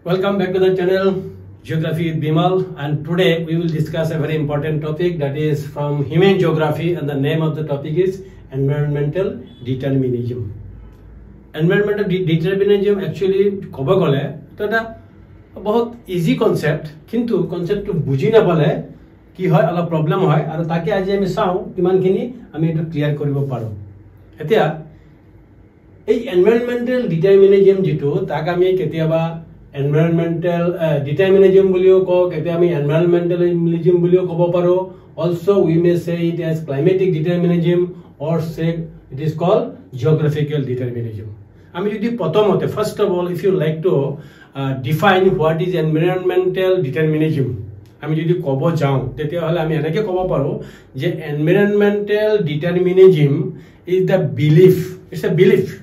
Welcome back to the channel Geography with Bimal, and today we will discuss a very important topic that is from Human Geography, and the name of the topic is environmental determinism. Environmental determinism actually koba gole to eta bahut easy concept, kintu concept to buji na pale ki hoy ala problem hoy aru take aji ami sao kiman khini ami etu clear koribo paro. Etia ei environmental determinism jitu tak ami ketiaba environmental determinism bulio ko kete ami environmentalism bulio kobo paro. Also we may say it as climatic determinism, or say it is called geographical determinism. Ami jodi protomote, first of all, if you like to define what is environmental determinism, ami jodi kobo jao tetia hole ami enake kobo paro je environmental determinism is the belief, it's a belief.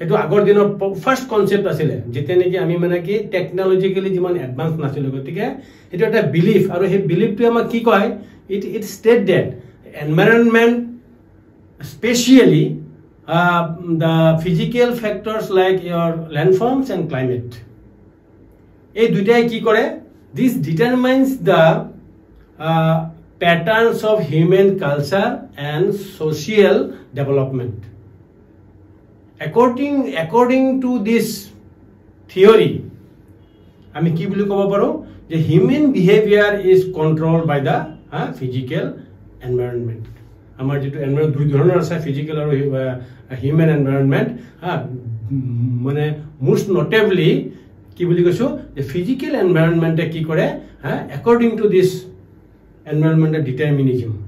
Eto agor dinor first concept asile jete neki ami mane ki technologically jiman advance nasilo gotike eto eta belief aru he belief tu ama ki koy it state that environment, especially the physical factors like your landforms and climate, ei duitai ki kore, this determines the patterns of human culture and social development. According to this theory, ami ki boli kobo paro je human behavior is controlled by the physical environment. Amar jitu environment dui dhoroner ase, physical aru human environment. Mane most notably ki boli koisu je physical environment ki kore according to this environmental determinism.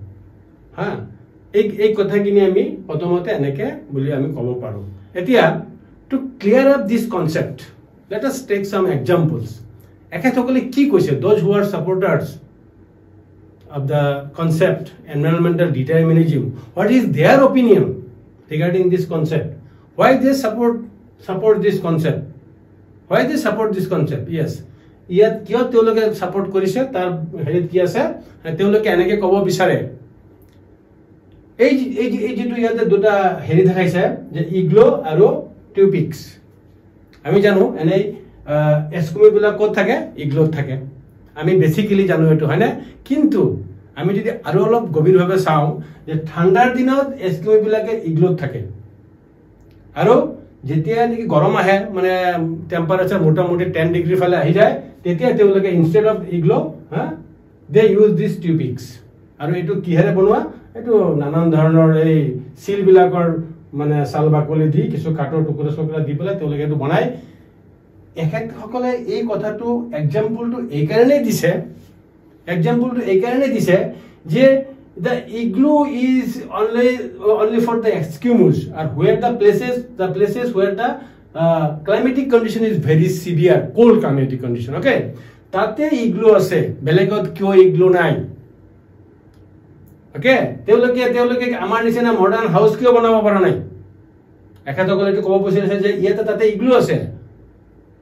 Ei kotha kini ami protomote eneke boli ami kobo paro. Etia to clear up this concept, let us take some examples. Ekatokole ki koise, those who are supporters of the concept environmental determinism, what is their opinion regarding this concept? Why they support this concept? Why they support this concept? Yes, yat kyo teoloke support korise tar herit ki ase teoloke eneke kobo bisare. এই যেটো ইয়াতে দুটা হেৰি দেখাইছে যে igloo আৰু টিউপিক্স, আমি জানো এনে এস্কুমি বিলাক ক'ত থাকে, ইগলোত থাকে, আমি বেসিক্যালি জানো এটো হয় না। কিন্তু আমি যদি আৰু অলপ গভীৰভাৱে চাও যে ঠাণ্ডাৰ দিনত এস্কুমি বিলাকে ইগলোত থাকে, আৰু যেতিয়া নেকি গৰম আহে মানে টেম্পারেচার মোটামুটি 10 ডিগ্রি ফালে আহি যায় তেতিয়া তেওঁলোকে instead of igloo they use this tupiks. আৰু এটো কিহেৰে বনোৱা, এটো নানান ধৰণৰ এই সিল বিলাকৰ মানে সাল বাকলি দি কিছু কাঠৰ টুকুৰা টুকুৰা দি পেলাই তেওঁলোকে এটো বনাই। এখেতসকলে এই কথাটো এক্সাম্পলটো এই কাৰণে দিছে যে the igloo is only for the Eskimos, or where the places where the climatic condition is very severe, cold climatic condition, okay, তাতে ইগলো আছে, বেলেগত কিয় ইগলো নাই, okay, তেওঁলোকে আমাৰ নিচিনা মডাৰ্ণ হাউস কিয় বনাব পৰা নাই। এখেতসকলে এটো ক'ব বিচাৰিছে যে ইয়াতে তাতে ইগলো আছে,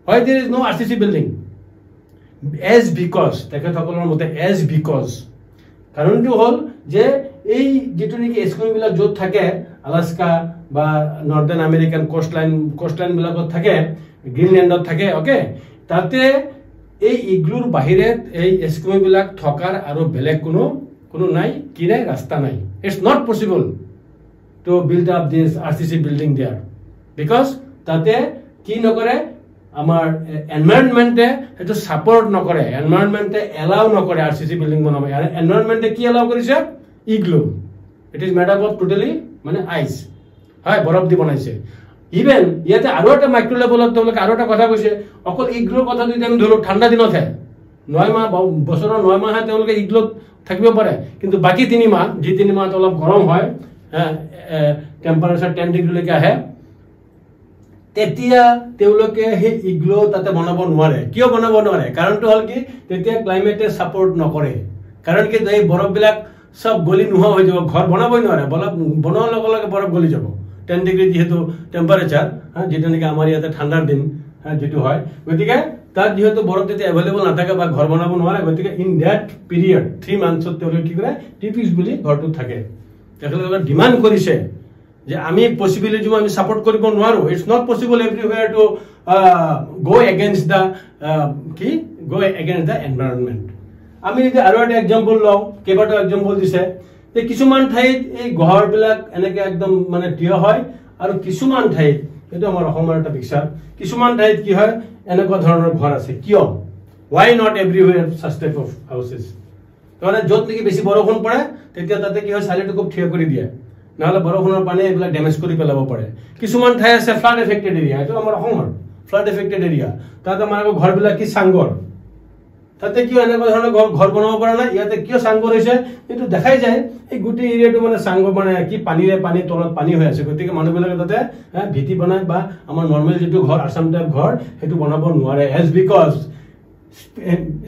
why there is no RCC building, as because তেখেতসকলৰ মতে as because কাৰণটো হল যে এই যেটো নেকি এস্কিমো বিলাক যত থাকে আলাস্কা বা নর্দার্ন আমেরিকান কোস্টলাইন বিলাকত থাকে, গ্রিনল্যান্ডত থাকে, ওকে, তাতে এই ইগলুৰ বাহিৰে এই এস্কিমো বিলাক থকাৰ আৰু বেলেগ কোনো নাই, কি নাই, ৰাস্তা নাই। It's not possible to build up this RCC building there because তাতে কি নকৰে, আমাৰ এনভায়ৰনমেন্টে এটো সাপোৰ্ট নকৰে, এনভায়ৰনমেন্টে এলাউ নকৰে RCC বিল্ডিং বনাব। এনভায়ৰনমেন্টে কি এলাউ কৰিছে, igloo, it is made up of totally মানে আইস, হয়, বৰফ দি বনাইছে। ইভেন ইয়াতে আৰু এটা মাইক্ৰো লেভেলত তেওঁলোকে আৰু এটা কথা কৈছে, অকল ইগলুৰ কথা যদি আমি ধৰো ঠাণ্ডা দিনতহে 9 মাহ বছৰৰ 9 মাহে তেওঁলোকে ইগলুত থাকিব পাৰে, কিন্তু বাকি 3 মাহ যি 3 মাহ অলপ গৰম হয়, টেম্পাৰেচাৰ 10 ডিগ্ৰীলৈকে আহে, তেতিয়া তেওঁলোকে হে ইগলো তাতে বনাব নোৱাৰে। কিয় বনাব নোৱাৰে? কাৰণটো হল কি তেতিয়া ক্লাইমেটে সাপোৰ্ট নকৰে, কাৰণ কি এই বৰফ বিলাক সব গলি নোহোৱা হৈ যাব, ঘৰ বনাবই নোৱাৰে, বৰফ বনোৱাৰ লগে লগে বৰফ গলি যাব। 10 ডিগ্ৰী যেহেতু টেম্পাৰেচাৰ, যেটা নাকি আমাৰ ইয়াতে ঠাণ্ডাৰ দিন যেটো হয়, গতিকে তাত যেহেতু বৰফ তেতিয়া এভেইলেবল নাথাকে বা ঘৰ বনাব নোৱাৰে, গতিকে ইন দ্যাট পিৰিয়ড 3 মান্থছত তেওঁলোকে কি কৰে, টিপিক্স বুলি ঘৰটো থাকে। তেখেতলোকে ডিমান্ড কৰিছে যে আমি পসিবিলিটি আমি সাপোৰ্ট কৰিব নোৱাৰো it's not possible everywhere to go against the environment আমি যদি আৰু এটা এক্সাম্পল লওঁ কেইবাটাও এক্সাম্পল দিছে যে কিছুমান ঠাইত এই ঘৰবিলাক এনেকে একদম মানে থিয় হয় আৰু কিছুমান ঠাইত এটো আমাৰ অসমৰ এটা পিকচাৰ কিছুমান ঠাইত কি হয় এনেকুৱা ধৰণৰ ঘৰ আছে কিয় why not everywhere such type of houses মানে যত নেকি বেছি বৰষুণ পৰে তেতিয়া তাতে কি হয় চালিটো খুব থিয় কৰি দিয়ে নহলে বৰষুণৰ পানী এইবিলাক ড্যামেজ কৰি পেলাব পাৰে কিছুমান ঠাই আছে ফ্লাড এফেক্টেড এৰিয়া এটো আমাৰ অসমৰ ফ্লাড এফেক্টেড এৰিয়া তাতে আমাৰ ঘৰবিলাক কি সাংগৰ তাতে কি এনেকুৱা ধৰণৰ ঘৰ বনাব পৰা নাই ইয়াতে কিয় সাংগৰ হৈছে এটো দেখাই যায় এই গুটি এৰিয়াটো মানে সাংগৰ মানে কি পানী তলত পানী হৈ আছে গতিকে মানুহবিলাকে তাতে ভিটি বনায় বা আমাৰ নৰমাল যেটো ঘৰ আসাম টাইপ ঘৰ হেতু বনাব নোৱাৰে এজ বিকজ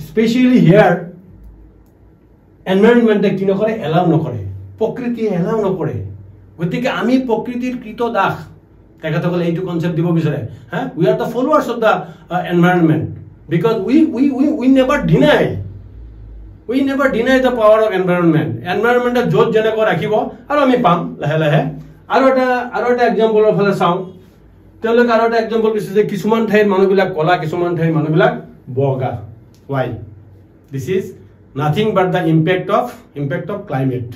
স্পেশালি হিয়াৰ এনভাইৰনমেন্টে কি নকৰে এলাউ নকৰে প্ৰকৃতি এলাউ নকৰে গতিকে আমি প্ৰকৃতিৰ কৃত দাস তেখেতসকলে এইটো কনসেপ্ট দিব বিচাৰে we are the followers of the environment because we never deny the power of environment যত যেনেকৈ ৰাখিব আৰু আমি পাম লাহে লাহে আৰু এটা এক্সাম্পলৰ ফালে চাওঁ তেওঁলোকে আৰু এটা এক্সাম্পল দিছে যে কিছুমান ঠাইৰ মানুহবিলাক কলা কিছুমান ঠাইৰ মানুহবিলাক বগা why this is nothing but the impact of climate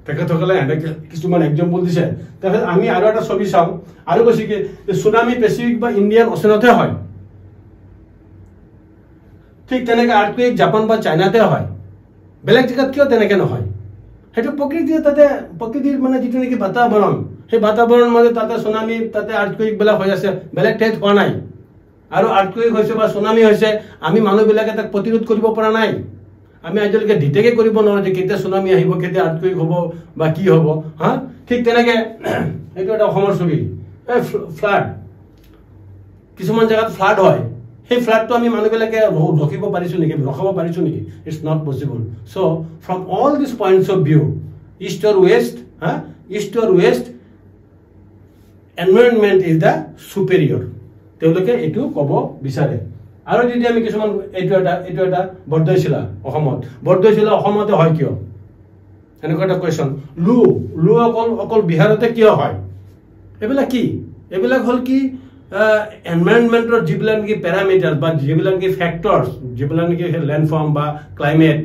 তেখেতসকলে কিছুমান এক্সাম্পল দিছে তাৰপিছত আমি আৰু এটা ছবি চাওঁ আৰু কৈছে কি সুনামি পেচিফিক বা ইণ্ডিয়ান অচেনতে হয় ঠিক তেনেকৈ আৰ্থকুৱেক জাপান বা চাইনাতে হয় বেলেগ জায়গাত কিয় তেনেকৈ নহয় হেতু প্ৰকৃতিৰ মানে যেটো নেকি বাতাবৰণ সেই বাতাবৰণ মানে তাতে সুনামি তাতে আৰ্থকুৱেক বেলা হৈ আছে বেলেগ ঠাইত হোৱা নাই আৰু আৰ্থকুৱেক হৈছে বা সুনামি হৈছে আমি মানুহবিলাকে তাক প্ৰতিৰোধ কৰিব পৰা নাই আমি আজিলৈকে ডিটেকে কৰিব নোৱাৰো যে কেতিয়া সুনামি আহিব কেতিয়া আৰ্থকুৱেক হ'ব বা কি হ'ব ঠিক তেনেকৈ এইটো এটা অসমৰ ছবি ফ্লাড কিছুমান জায়গাত ফ্লাড হয় সেই ফ্লাডটো আমি মানুহবিলাকে ৰখাব পাৰিছো নেকি it's not possible so from all this points of view east or west environment is the superior তেওঁলোকে এইটো ক'ব বিচাৰে আৰু যদি আমি কিছুমান এইটো এটা বৰ্দৈচিলা অসমতে হয় কিয় এনেকুৱা এটা কোৱেশ্চন লু অকল বিহাৰতে কিয় হয় এইবিলাক হল কি এনভাইৰনমেন্টৰ যিবিলাক নেকি প্যাৰামিটাৰ বা যিবিলাক নেকি ফ্যাক্টৰস যিবিলাক নেকি ল্যান্ডফৰ্ম বা ক্লাইমেট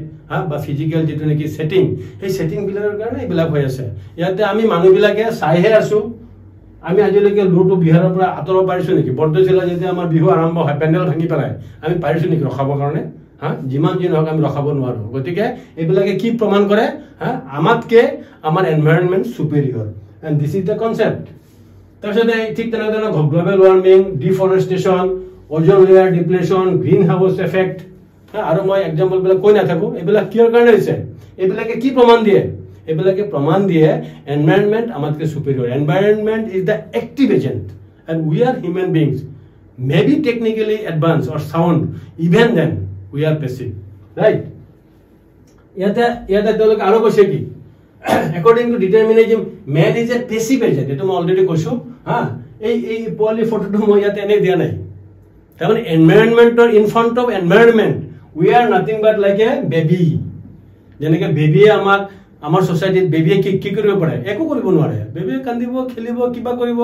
বা ফিজিক্যাল যেটো নেকি সেটিং এই সেটিং বিলাকৰ কাৰণে এইবিলাক হৈ আছে ইয়াতে আমি মানুহবিলাকে চাইহে আছো আমি আজিলৈকে লুটো বিহাৰৰ পৰা আতৰাব পাৰিছো নেকি বৰ্দৈচিলা যেতিয়া আমাৰ বিহু আৰম্ভ হয় পেন্ডেল ভাঙি পেলাই আমি পাৰিছো নেকি ৰখাবৰ কাৰণে যিমান দিন হওক আমি ৰখাব নোৱাৰো গতিকে এইবিলাকে কি প্ৰমাণ কৰে আমাতকে আমাৰ environment superior and this is the concept তাৰপিছতে ঠিক তেনেধৰণৰ global warming deforestation ozone layer depletion green house effect আৰু মই এক্সাম্পল বিলাক কৈ নাথাকো এইবিলাক কিহৰ কাৰণে হৈছে এইবিলাকে কি প্ৰমাণ দিয়ে এইবিলাকে প্ৰমাণ দিয়ে এনভাইৰনমেন্ট আমাতকে superior environment is the active agent and we are human beings may be technically advance or sound even then we are passive right ইয়াতে তেওঁলোকে আৰু কৈছে কি according to determinism man is a passive agent eto মই already কৈছো এই পোৱালি ফটোটো মই ইয়াতে এনে দিয়া নাই তাৰমানে এনভাইৰনমেন্টৰ in front of environment we are nothing but like a baby যেনেকৈ বেবিয়ে আমাৰ সোসাইটিত বেবিয়ে কি কৰিব পাৰে একো কৰিব নোৱাৰে বেবিয়ে কান্দিব খেলিব কিবা কৰিব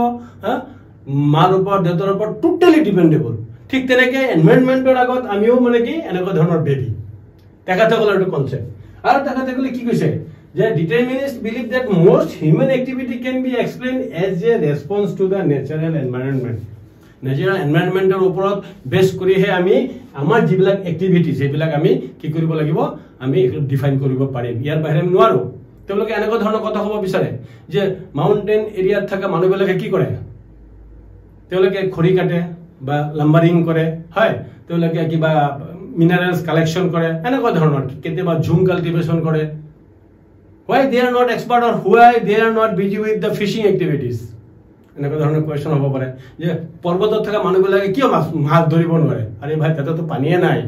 মাৰ ওপৰত দেউতাৰ ওপৰত টোটালি ডিপেন্ডেবল ঠিক তেনেকৈ এনভাইৰনমেন্টৰ আগত আমিও মানে কি এনেকুৱা ধৰণৰ বেবি তেখেতসকলৰ এইটো কনসেপ্ট আৰু তেখেতসকলে কি কৈছে যে determinists believe that most human activity can be explained as a response to the natural environment natural environment er oporot base kori he ami amar jibilak activities ebilak ami ki koribo lagibo ami define koribo parim yar bahire nuaro teloke eneko dhoroner kotha hobo bisare je mountain area thaka manubelake ki kore teloke khori kate ba lumbering kore hoy teloke kiba minerals collection kore eneko dhoroner kete ba zoom cultivation kore why they are not expert or why they are not busy with the fishing activities এনেকুৱা ধৰণৰ question হ'ব পাৰে যে পৰ্বতত থকা মানুহবিলাকে কিয় মাছ ধৰিব নোৱাৰে আৰে ভাই তাতেতো পানীয়ে নাই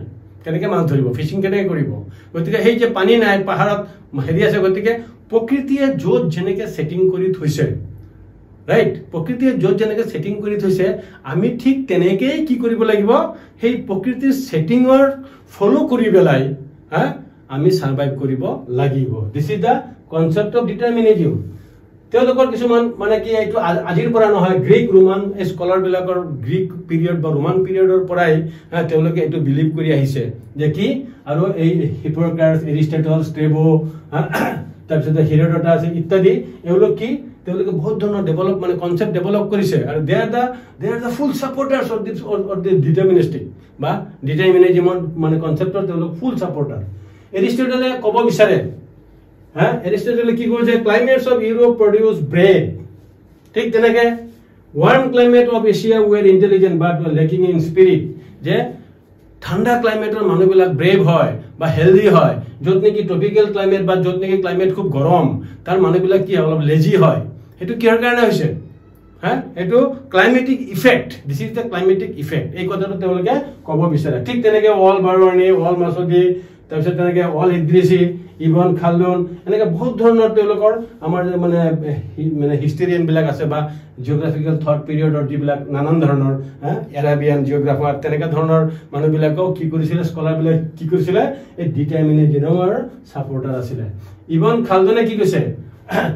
কেনেকৈ মাছ ধৰিব ফিশিং কেনেকৈ কৰিব গতিকে সেই যে পানী নাই পাহাৰত হেৰি আছে গতিকে প্ৰকৃতিয়ে য'ত যেনেকৈ সেটিং কৰি থৈছে ৰাইট প্ৰকৃতিয়ে য'ত যেনেকৈ সেটিং কৰি থৈছে আমি ঠিক তেনেকৈ কি কৰিব লাগিব সেই প্ৰকৃতিৰ সেটিংৰ ফলো কৰি পেলাই আমি সাৰ্ভাইভ কৰিব লাগিব this is the concept of determinism তেওঁলোকৰ কিছুমান মানে কি এইটো আজিৰ পৰা নহয় গ্ৰীক ৰোমান স্কলাৰ বিলাকৰ গ্ৰীক পিৰিয়ড বা ৰোমান পিৰিয়ডৰ পৰাই তেওঁলোকে এইটো বিলিভ কৰি আহিছে যে কি আৰু এই হিপোক্ৰেটাছ এৰিষ্টটল স্ট্ৰেবো তাৰপিছত হেৰোডোটাছ ইত্যাদি এওঁলোক কি তেওঁলোকে বহুত ধৰণৰ ডেভেলপ মানে কনসেপ্ট ডেভেলপ কৰিছে আৰু দে are da full সাপোৰ্টাৰ্স of the ডিটাৰমিনিষ্টিক বা ডিটাৰমিনিজমৰ মানে কনসেপ্টৰ তেওঁলোক ফুল সাপোৰ্টাৰ এৰিষ্টটলে ক'ব বিচাৰে এরিস্টটলে কি কৈছে climates of Europe produce bred ঠিক তেনেকে warm climate of Asia were intelligent but lacking in spirit যে ঠান্ডা ক্লাইমেটৰ মানুহবিলাক ব্রেভ হয় বা হেলদি হয় যত নেকি ট্রপিক্যাল ক্লাইমেট বা যত নেকি ক্লাইমেট খুব গরম তার মানুহবিলাক কি অলপ লেজি হয় এটো কিহৰ কাৰণে হৈছে এটো climatic effect this is the climatic effect এই কথাটো তেওঁলোকে ক'ব বিচাৰে ঠিক তেনেকে অল বাৰৱানি অল মাছদি তাৰপিছত তেনেকে অল ইদ্ৰিসি ইবন খালদুন এনেকে বহুত ধৰণৰ তেওঁলোকৰ আমাৰ মানে মানে হিষ্টৰিয়ান বিলাক আছে বা জিওগ্ৰাফিক্যাল থট পিৰিয়ডৰ যিবিলাক নানান ধৰণৰ এৰাবিয়ান জিওগ্ৰাফাৰ তেনেকা ধৰণৰ মানুহবিলাকও কি কৰিছিল স্কলাৰ বিলাক কি কৰিছিল এই ডিটাৰমিনিজমৰ সাপোৰ্টাৰ আছিল ইবন খালদুনে কি কৈছে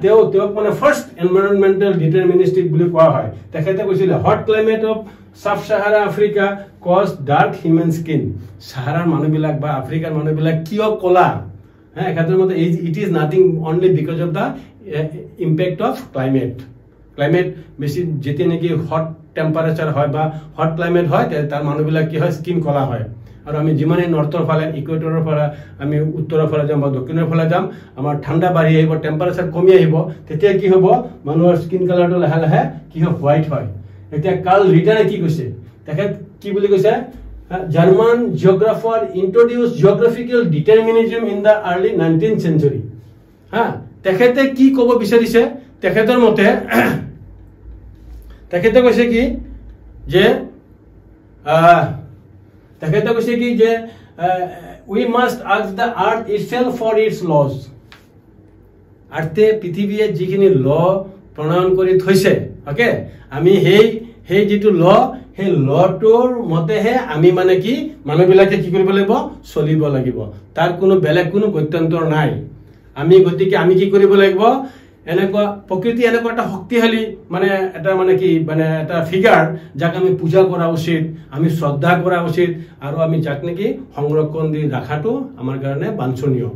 তেওঁক মানে ফাৰ্স্ট এনভাইৰনমেন্টাল ডিটাৰমিনিষ্টিক বুলি কোৱা হয় তেখেতে কৈছিল hot climate of sub Sahara Africa cause dark human skin সাহাৰাৰ মানুহবিলাক বা আফ্ৰিকাৰ মানুহবিলাক কিয় কলা এখানৰ মতে it is nothing only because of the impact of climate বেছি যেতে নেকি হট টেম্পারেচার হয় বা হট ক্লাইমেট হয় তার মানুহবিলাক কি হয় স্কিন কলা হয় আৰু আমি যিমানে নৰ্থৰ ফালে ইকুৱেটৰৰ ফালে আমি উত্তৰৰ ফালে যাম বা দক্ষিণৰ ফালে যাম আমাৰ ঠাণ্ডা বাঢ়ি আহিব টেম্পাৰেচাৰ কমি আহিব তেতিয়া কি হ'ব মানুহৰ স্কিন কালাৰটো লাহে লাহে কি হয় হোৱাইট হয় এতিয়া কাৰ্ল ৰিটাৰে কি কৈছে তেখেত কি বুলি কৈছে German geographer introduced geographical determinism in the early 19th century. তেখেতে কি ক'ব বিচাৰিছে তেখেতৰ মতে তেখেতে কৈছে কি যে we must ask the earth itself for its laws. আৰ্থে পৃথিৱীয়ে যিখিনি ল প্ৰণয়ন কৰি থৈছে ওকে আমি সেই যিটো ল সেই লটোৰ মতেহে আমি মানে কি মানুহবিলাকে কি কৰিব লাগিব চলিব লাগিব তাৰ কোনো বেলেগ কোনো গত্যন্তৰ নাই আমি গতিকে আমি কি কৰিব লাগিব এনেকুৱা প্ৰকৃতি এনেকুৱা এটা শক্তিশালী মানে এটা মানে কি মানে এটা ফিগাৰ যাক আমি পূজা কৰা উচিত আমি শ্ৰদ্ধা কৰা উচিত আৰু আমি যাক নেকি সংৰক্ষণ দি ৰাখাটো আমাৰ কাৰণে বাঞ্ছনীয়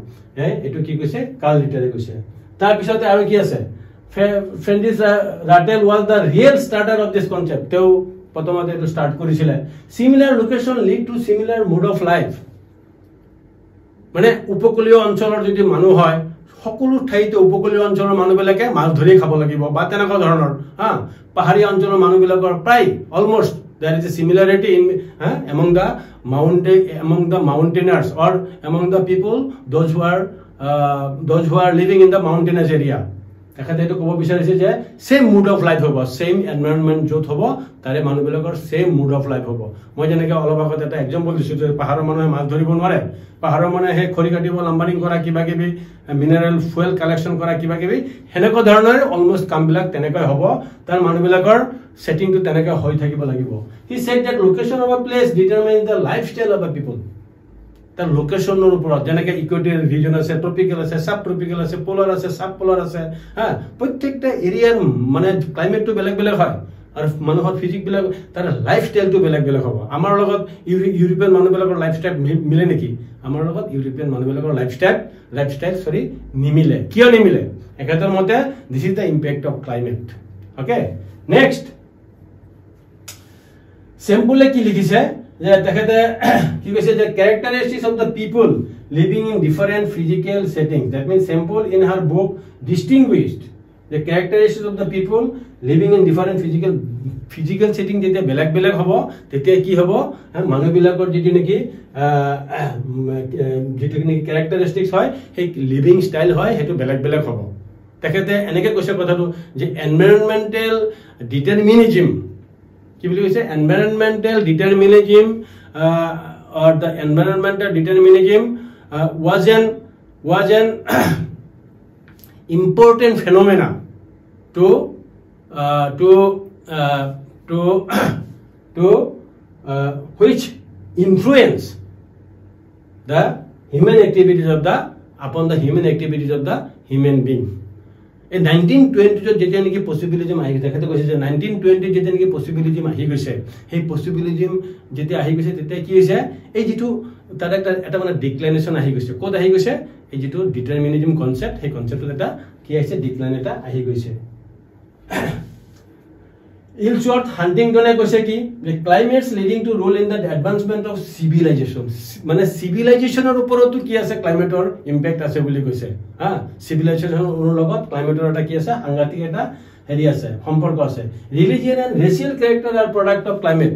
এটো কি কৈছে কাৰ্ল ৰিটাৰে কৈছে তাৰ পিছতে আৰু কি আছে Frederick Ratzel was the real starter of this concept তেও প্ৰথমতে এটো স্টাৰ্ট কৰিছিল similar location lead to similar mode of life মানে উপকূলীয় অঞ্চলৰ যদি মানুহ হয় সকলো ঠাইতে উপকূলীয় অঞ্চলৰ মানুহবিলাকে মাছ ধৰি খাব লাগিব বা তেনেকুৱা ধৰণৰ পাহাৰীয়া অঞ্চলৰ মানুহবিলাকৰ প্ৰায় almost there is a similarity in among the mountainers or among the people those who are living in the mountainous area তেখেতে এটো ক'ব বিচাৰিছে যে সেম মুড অফ লাইফ হ'ব সেম এনভায়ৰনমেন্ট য'ত হ'ব তাৰে মানুহবিলাকৰ সেম মুড অফ লাইফ হ'ব মই যেনেকৈ অলপ আগতে এটা এক্সাম্পল দিছোঁ যে পাহাৰৰ মানুহে মাছ ধৰিব নোৱাৰে পাহাৰৰ মানুহে খৰি কাটিব লাম্বাৰিং কৰা কিবা কিবি মিনাৰেল ফুয়েল কালেকশ্যন কৰা কিবা কিবি হেনেকুৱা ধৰণৰ অলমোস্ট কামবিলাক তেনেকৈ হ'ব তাৰ মানুহবিলাকৰ সেটিংটো তেনেকৈ হৈ থাকিব লাগিব he said that location of a place determines the lifestyle of a people তার লোকেশনৰ ওপৰত যেনেকৈ ইকুৱেটৰিয়েল ৰিজন আছে ট্ৰপিক্যাল আছে সাব ট্ৰপিক্যাল আছে পোলাৰ আছে সাব পোলাৰ আছে প্ৰত্যেকটা এৰিয়াৰ মানে ক্লাইমেটটো বেলেগ বেলেগ হয় আৰু মানুহৰ ফিজিক বিলাক তাৰ লাইফস্টাইলটো বেলেগ বেলেগ হ'ব আমাৰ লগত ইউৰোপিয়ান মানুহবিলাকৰ লাইফস্টাইল মিলে নেকি আমাৰ লগত ইউৰোপিয়ান মানুহবিলাকৰ লাইফস্টাইল সৰি নিমিলে কিয় নিমিলে একেটাৰ মতে this is the impact of climate okay next সিম্পলে কি লিখিছে যে তেখেতে কি কৈছে যে characteristics of the people living in different physical settings that means Semple in her book distinguished the characteristics of the people living in different physical setting যেতে বেলেগ বেলেগ হ'ব তেতে কি হ'ব মানুহবিলাকৰ যেটি নেকি characteristics হয় সেই লিভিং স্টাইল হয় হেতু বেলেগ বেলেগ হ'ব তেখেতে এনেকে কৈছে কথাটো যে environmental determinism কি বুলি কৈছে environmental determinism or the environmental determinism was an important phenomena to which influence the human activities of the human being এই 1920 যেতিয়া নেকি পসিবিলিজম আহি গৈছে তেখেতে কৈছে যে 1920 যেতিয়া নেকি পসিবিলিজম আহি গৈছে সেই পসিবিলিজম যেতিয়া আহি গৈছে তেতিয়া কি হৈছে এই যেটো তার একটা মানে ডিক্লাইনেশন আহি গৈছে কোড আহি গৈছে এই যেটো ডিটারমিনিজম কনসেপ্ট সেই কনসেপ্টত এটা কি আছে ডিক্লাইন এটা আহি গৈছে ইলচৱৰ্থ হান্টিংটনে কৈছে কি যে climates leading to role in the advancement of civilisation মানে সিভিলাইজেশনৰ ওপৰতো কি আছে ক্লাইমেটৰ ইম্প্যাক্ট আছে বুলি কৈছে হা সিভিলাইজেশনৰ লগত ক্লাইমেটৰ এটা কি আছে সাংঘাতিক এটা হেৰি আছে সম্পৰ্ক আছে religion and racial character are product of climate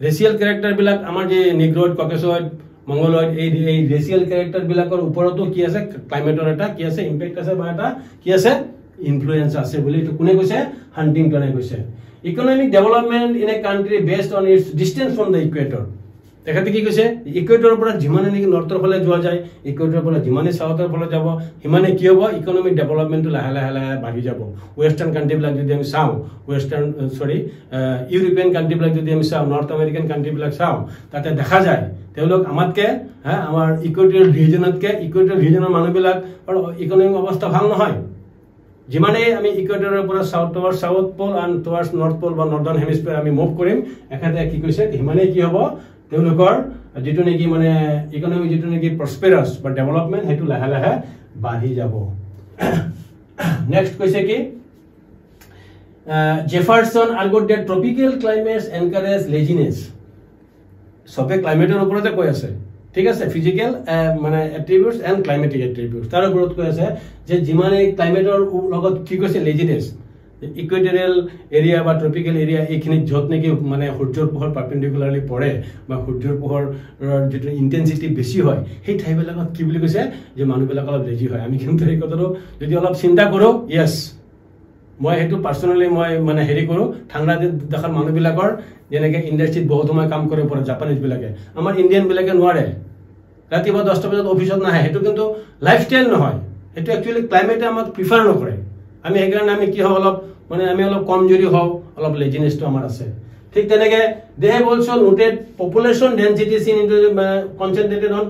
racial character বিলাক আমাৰ যে নিগ্ৰইড ককেছয়েড মঙ্গলয়েড এই ৰেচিয়েল ক্যাৰেক্টাৰ বিলাকৰ ওপৰতো কি আছে ক্লাইমেটৰ এটা কি আছে ইম্প্যাক্ট আছে বা এটা কি আছে influence আছে বলি তো কোনে কৈছে হান্টিংটনে কৈছে economic development in a country based on it's distance from the Ecuador দেখাতে কি কৈছে ইকুয়েটৰৰ পৰা যিমানে নেকি নৰ্থৰ ফালে যোৱা যায় ইকুয়েটৰৰ পৰা যিমানে সাউথৰ ফালে যাব হিমানে কি হ'ব ইকোনমিক ডেভেলপমেন্টটো লাহে লাহে বাঢ়ি যাব ওয়েস্টার্ন কান্ট্রি বিলাক যদি আমি চাও ওয়েস্টার্ন ইউৰোপিয়ান কান্ট্ৰি বিলাক যদি আমি চাও নৰ্থ আমেৰিকান কান্ট্ৰি বিলাক চাও তাতে দেখা যায় তেওঁলোক আমাতকে আমাৰ ইকুয়েটৰ ৰিজনৰ মানুহবিলাক ইকোনমিক অৱস্থা ভাল নহয় যিমানে আমি ইকুয়েটৰৰ পৰা south pole and towards north pole বা নৰ্দাৰ্ণ হেমিস্ফিয়াৰ আমি মুভ কৰিম এখাতে কি কৈছে হিমানে কি হ'ব তেওঁলোকৰ যেটো নেকি মানে ইকোনমি যেটো নেকি প্ৰসপেৰাছ বা ডেভেলপমেন্ট হেতু লাহে লাহে বাঢ়ি যাব নেক্সট কৈছে কি জেফাৰসন আৰ্গুড দ্যাট ট্ৰপিক্যাল ক্লাইমেটস এনকাৰেজ লেজিনেস সবে ক্লাইমেটৰ ওপৰতে কৈ আছে ঠিক আছে ফিজিক্যাল মানে এট্ৰিবিউটস এন্ড ক্লাইমেটিক এট্ৰিবিউটস তাৰ ওপৰত কৈ আছে যে যিমানে ক্লাইমেটৰ লগত কি কৈছে লেজিনেস ইকুয়েটৰিয়েল এৰিয়া বা ট্ৰপিক্যাল এৰিয়া এইখিনি যত নেকি মানে সূৰ্যৰ পোহৰ পাৰপেন্ডিকুলাৰলি পৰে বা সূৰ্যৰ পোহৰ যেটো ইন্টেন্সিটি বেছি হয় সেই ঠাইবিলাকত কি বুলি কৈছে যে মানুহবিলাক অলপ লেজি হয় আমি কিন্তু এই কথাটো যদি অলপ চিন্তা কৰো ইয়েস মই হেতু পাৰ্সোনালি মই মানে হেৰি কৰো ঠাণ্ডা দেখাৰ মানুহবিলাকৰ যেনেকে ইন্ডাস্ট্ৰিত বহুত সময় কাম কৰে পৰে জাপানিজ বিলাকে আমাৰ ইন্ডিয়ান বিলাকে নোৱাৰে ৰাতিপুৱা 10টা বজাত অফিসত নাহে হেতু কিন্তু লাইফস্টাইল নহয় হেতু একচুয়ালি ক্লাইমেটে আমাক প্ৰিফাৰ নকৰে আমি সেইকাৰণে আমি কি হয় অলপ মানে আমি অলপ কমজোৰি হও অলপ লেজিনেসটো আমাৰ আছে ঠিক তেনেকে they have also noted population density seen into concentrated on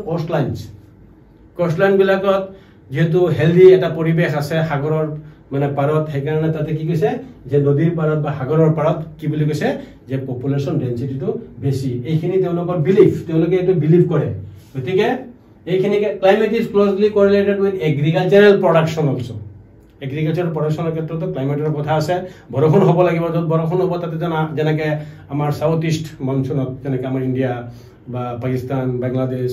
coastline বিলাকত যেহেতু হেলদি এটা পৰিবেশ আছে সাগৰৰ মানে পাৰত সেইকাৰণে তাতে কি কৈছে যে নদীৰ পাৰত বা সাগৰৰ পাৰত কি বুলি কৈছে যে পপুলেশন ডেন্সিটিটো বেছি এইখিনি তেওঁলোকৰ বিলিফ তেওঁলোকে এটো বিলিভ কৰে গতিকে এইখিনিকে climate is closely correlated with agricultural production also agricultural প্ৰডাকশনেৰ ক্ষেত্ৰে ক্লাইমেটেৰ কথা আছে বৰষুণ হ'ব লাগিব যত বৰষুণ হ'ব তাতে যেনেকে আমাৰ সাউথ ইষ্ট মনসুনত যেনেকে আমাৰ ইন্ডিয়া বা পাকিস্তান বাংলাদেশ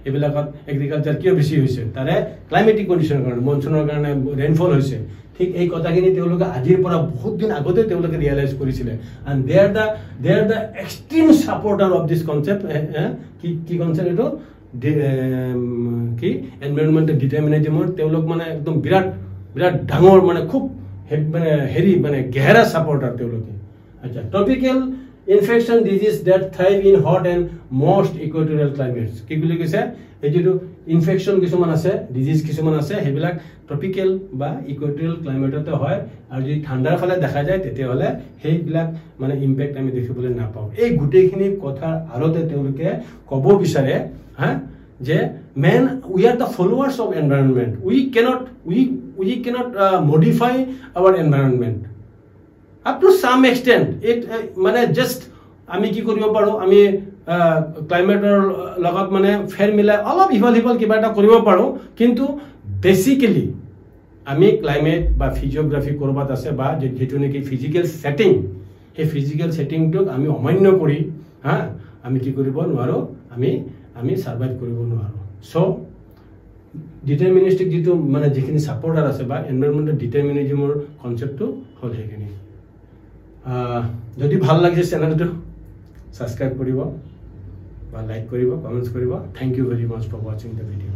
এইবিলাকত এগ্ৰিকালচাৰ কিয় বেছি হৈছে তাৰে ক্লাইমেটিক কন্ডিশনৰ কাৰণে মনসুনৰ কাৰণে ৰেইনফল হৈছে ঠিক এই কথাখিনি তেওঁলোকে আজিৰ পৰা বহুত দিন আগতে তেওঁলোকে ৰিয়েলাইজ কৰিছিলে and they are the extreme supporter of this concept কি কনসেপ্ট এটো কি এনভায়ৰনমেন্টেল ডিটাৰমিনিজমৰ তেওঁলোক মানে একদম বিৰাট ডাঙৰ মানে খুব মানে হেৰি মানে গহৰা সাপোৰ্টাৰ তেওঁলোকে আচ্ছা tropical infection disease that thrive in hot and most equatorial climates কি বুলি কৈছে এই যেটো ইনফেকশন কিছুমান আছে ডিজিজ কিছুমান আছে হেবিলাক ট্ৰপিক্যাল বা ইকুয়েটৰিয়েল ক্লাইমেটতে হয় আৰু যদি ঠাণ্ডাৰ ফালে দেখা যায় তেতিয়া হলে সেইবিলাক মানে ইম্প্যাক্ট আমি দেখিবলৈ নাপাওঁ এই গুটেইখিনি কথা আৰতে তেওঁলোকে ক'ব বিচাৰে যে man we are the followers of environment we cannot modify our environment up to some extent it মানে just আমি কি কৰিব পাৰো আমি ক্লাইমেটৰ লগত মানে ফেৰ মিলাই অলপ ইভাল কিবা এটা কৰিব পাৰো কিন্তু বেসিক্যালি আমি ক্লাইমেট বা ফিজিওগ্ৰাফি কৰবাত আছে বা যেটো নেকি ফিজিক্যাল সেটিং এই ফিজিক্যাল সেটিংটোক আমি অমান্য কৰি আমি কি কৰিব নোৱাৰো আমি সাৰ্ভাইভ কৰিব নোৱাৰো সো ডিটাৰমিনিস্টিক যেটো মানে যিখিনি সাপোৰ্টাৰ আছে বা এনভায়ৰনমেন্টাল ডিটাৰমিনিজমৰ কনসেপ্টটো হল হেখিনি যদি ভাল লাগিছে চ্যানেলটো সাবস্ক্ৰাইব কৰিব বা লাইক কৰিব কমেন্টস কৰিব thank you very much for watching the video